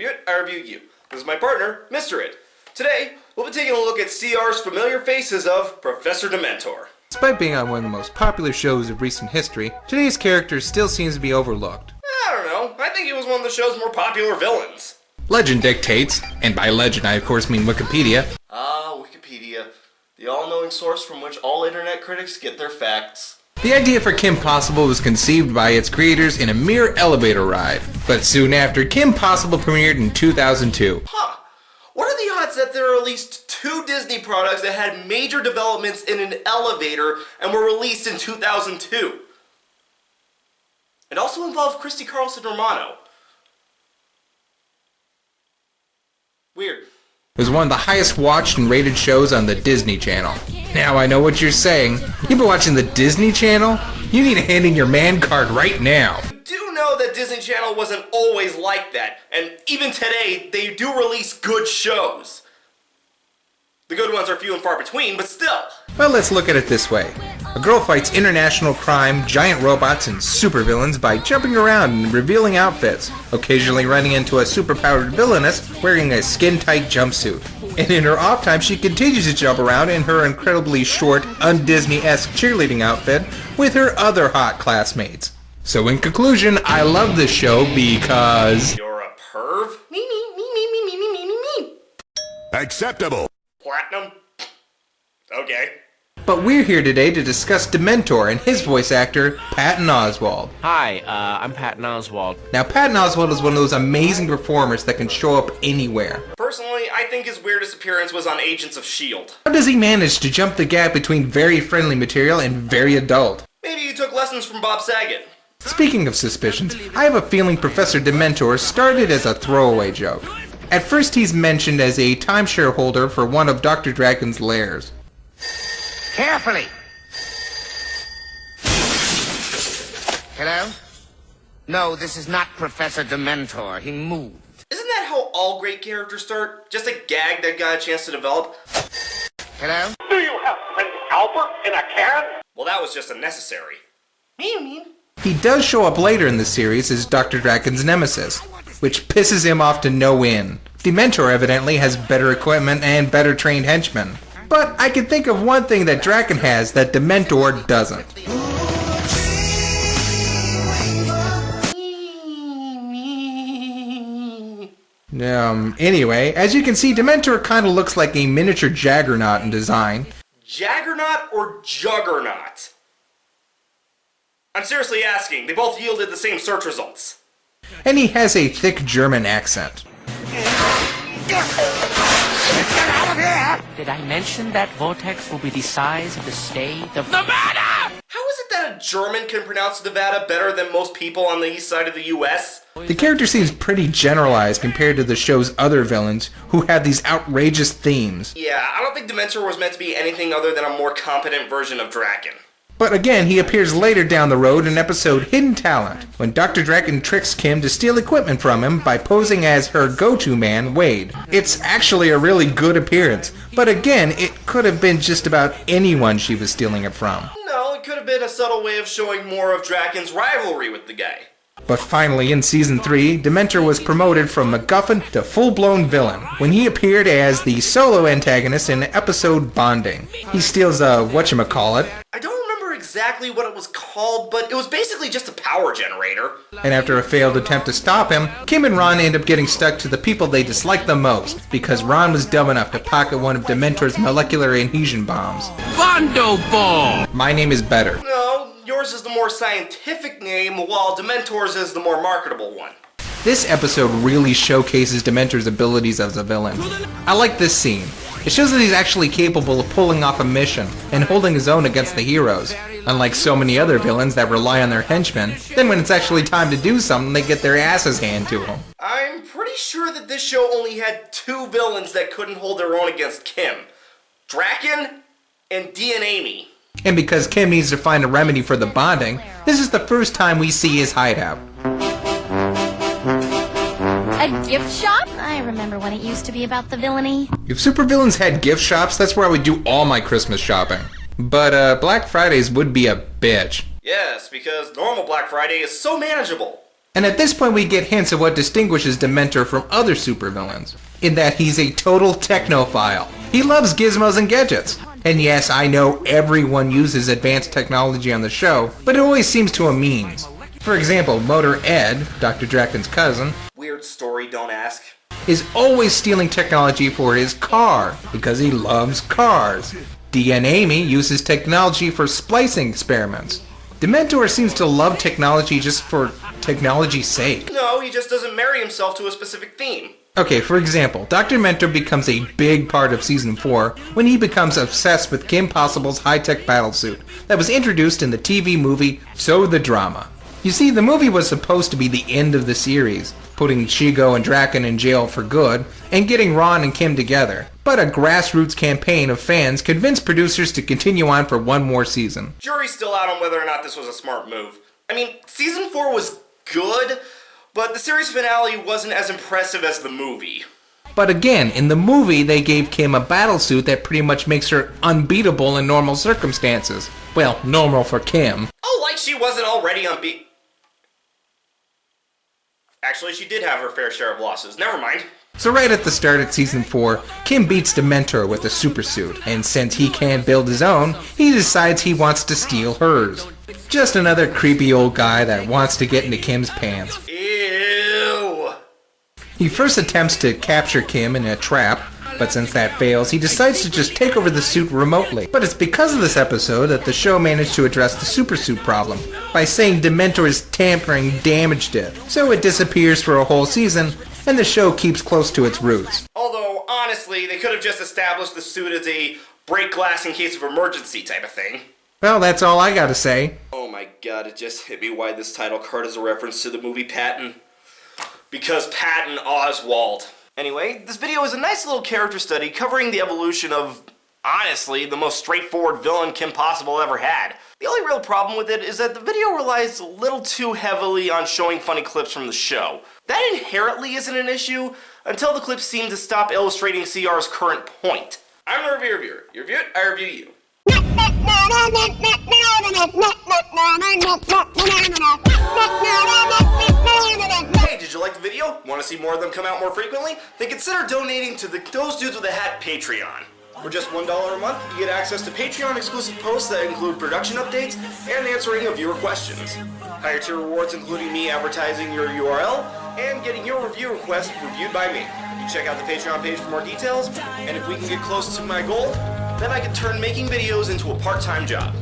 review it, I review you. This is my partner, Mr. It. Today, we'll be taking a look at CR's familiar faces of Professor Dementor. Despite being on one of the most popular shows of recent history, today's character still seems to be overlooked. I don't know, I think he was one of the show's more popular villains. Legend dictates, and by legend I of course mean Wikipedia. Wikipedia, the all-knowing source from which all internet critics get their facts. The idea for Kim Possible was conceived by its creators in a mere elevator ride, but soon after, Kim Possible premiered in 2002. What are the odds that there are at least 2 Disney products that had major developments in an elevator and were released in 2002? It also involved Christy Carlson Romano. Weird. It was one of the highest watched and rated shows on the Disney Channel. Now I know what you're saying. You've been watching the Disney Channel? You need to hand in your man card right now. You do know that Disney Channel wasn't always like that, and even today, they do release good shows. The good ones are few and far between, but still. Well, let's look at it this way. A girl fights international crime, giant robots, and supervillains by jumping around and revealing outfits, occasionally running into a superpowered villainess wearing a skin-tight jumpsuit. And in her off time, she continues to jump around in her incredibly short, un-Disney-esque cheerleading outfit with her other hot classmates. So in conclusion, I love this show because... You're a perv? Me. Acceptable. Platinum? Okay. But we're here today to discuss Dementor and his voice actor, Patton Oswalt. Hi, I'm Patton Oswalt. Now, Patton Oswalt is one of those amazing performers that can show up anywhere. Personally, I think his weirdest appearance was on Agents of S.H.I.E.L.D. How does he manage to jump the gap between very friendly material and very adult? Maybe he took lessons from Bob Saget. Speaking of suspicions, I have a feeling Professor Dementor started as a throwaway joke. At first he's mentioned as a timeshare holder for one of Dr. Dragon's lairs. Carefully! Hello? No, this is not Professor Dementor. He moved. Isn't that how all great characters start? Just a gag that got a chance to develop? Hello? Do you have Prince Albert in a can? Well, that was just unnecessary. Meow. He does show up later in the series as Dr. Dragon's nemesis, which pisses him off to no end. Dementor evidently has better equipment and better trained henchmen. But I can think of one thing that Draken has that Dementor doesn't. Anyway, as you can see, Dementor kind of looks like a miniature Jaggernaut in design. Jaggernaut or Juggernaut? I'm seriously asking. They both yielded the same search results. And he has a thick German accent. Did I mention that vortex will be the size of the state of Nevada? How is it that a German can pronounce Nevada better than most people on the east side of the U.S.? The character seems pretty generalized compared to the show's other villains, who have these outrageous themes. Yeah, I don't think Dementor was meant to be anything other than a more competent version of Draken. But again, he appears later down the road in episode Hidden Talent, when Dr. Draken tricks Kim to steal equipment from him by posing as her go-to man, Wade. It's actually a really good appearance, but again, it could have been just about anyone she was stealing it from. No, it could have been a subtle way of showing more of Draken's rivalry with the guy. But finally, in Season 3, Dementor was promoted from MacGuffin to full-blown villain, when he appeared as the solo antagonist in episode Bonding. He steals a whatchamacallit. I don't remember exactly what it was called, but it was basically just a power generator. And after a failed attempt to stop him, Kim and Ron end up getting stuck to the people they dislike the most, because Ron was dumb enough to pocket one of Dementor's molecular adhesion bombs. Bondo Ball! My name is better. No, yours is the more scientific name, while Dementor's is the more marketable one. This episode really showcases Dementor's abilities as a villain. I like this scene. It shows that he's actually capable of pulling off a mission and holding his own against the heroes, unlike so many other villains that rely on their henchmen. Then when it's actually time to do something, they get their asses handed to them. I'm pretty sure that this show only had 2 villains that couldn't hold their own against Kim. Draken and Dee and Amy. And because Kim needs to find a remedy for the bonding, this is the first time we see his hideout. A gift shop? I remember when it used to be about the villainy. If supervillains had gift shops, that's where I would do all my Christmas shopping. But Black Fridays would be a bitch. Yes, because normal Black Friday is so manageable. And at this point we get hints of what distinguishes Dementor from other supervillains, in that he's a total technophile. He loves gizmos and gadgets. And yes, I know everyone uses advanced technology on the show, but it always seems to a means. For example, Motor Ed, Dr. Draken's cousin, Weird story, don't ask. is always stealing technology for his car, because he loves cars. Dee and Amy uses technology for splicing experiments. Dementor seems to love technology just for technology's sake. No, he just doesn't marry himself to a specific theme. Okay, for example, Dr. Mentor becomes a big part of Season 4 when he becomes obsessed with Kim Possible's high-tech battlesuit that was introduced in the TV movie So the Drama. You see, the movie was supposed to be the end of the series, putting Shigo and Draken in jail for good, and getting Ron and Kim together. But a grassroots campaign of fans convinced producers to continue on for one more season. Jury's still out on whether or not this was a smart move. I mean, Season 4 was good, but the series finale wasn't as impressive as the movie. But again, in the movie they gave Kim a battlesuit that pretty much makes her unbeatable in normal circumstances. Well, normal for Kim. Oh, like she wasn't already Actually, she did have her fair share of losses. Never mind. So right at the start of Season 4, Kim beats Dementor with a supersuit, and since he can't build his own, he decides he wants to steal hers. Just another creepy old guy that wants to get into Kim's pants. Ew. He first attempts to capture Kim in a trap, but since that fails, he decides to just take over the suit remotely. But it's because of this episode that the show managed to address the supersuit problem by saying Dementor's tampering damaged it, so it disappears for a whole season, and the show keeps close to its roots. Although, honestly, they could have just established the suit as a break glass in case of emergency type of thing. Well, that's all I gotta say. Oh my god, it just hit me why this title card is a reference to the movie Patton. Because Patton Oswalt. Anyway, this video is a nice little character study covering the evolution of, honestly, the most straightforward villain Kim Possible ever had. The only real problem with it is that the video relies a little too heavily on showing funny clips from the show. That inherently isn't an issue until the clips seem to stop illustrating CR's current point. I'm the reviewer. You review it, I review you. Hey, did you like the video? Want to see more of them come out more frequently? Then consider donating to the Those Dudes with a Hat Patreon. For just $1 a month, you get access to Patreon exclusive posts that include production updates and answering of viewer questions. Higher tier rewards including me advertising your URL and getting your review request reviewed by me. You can check out the Patreon page for more details, and if we can get close to my goal, then I can turn making videos into a part-time job.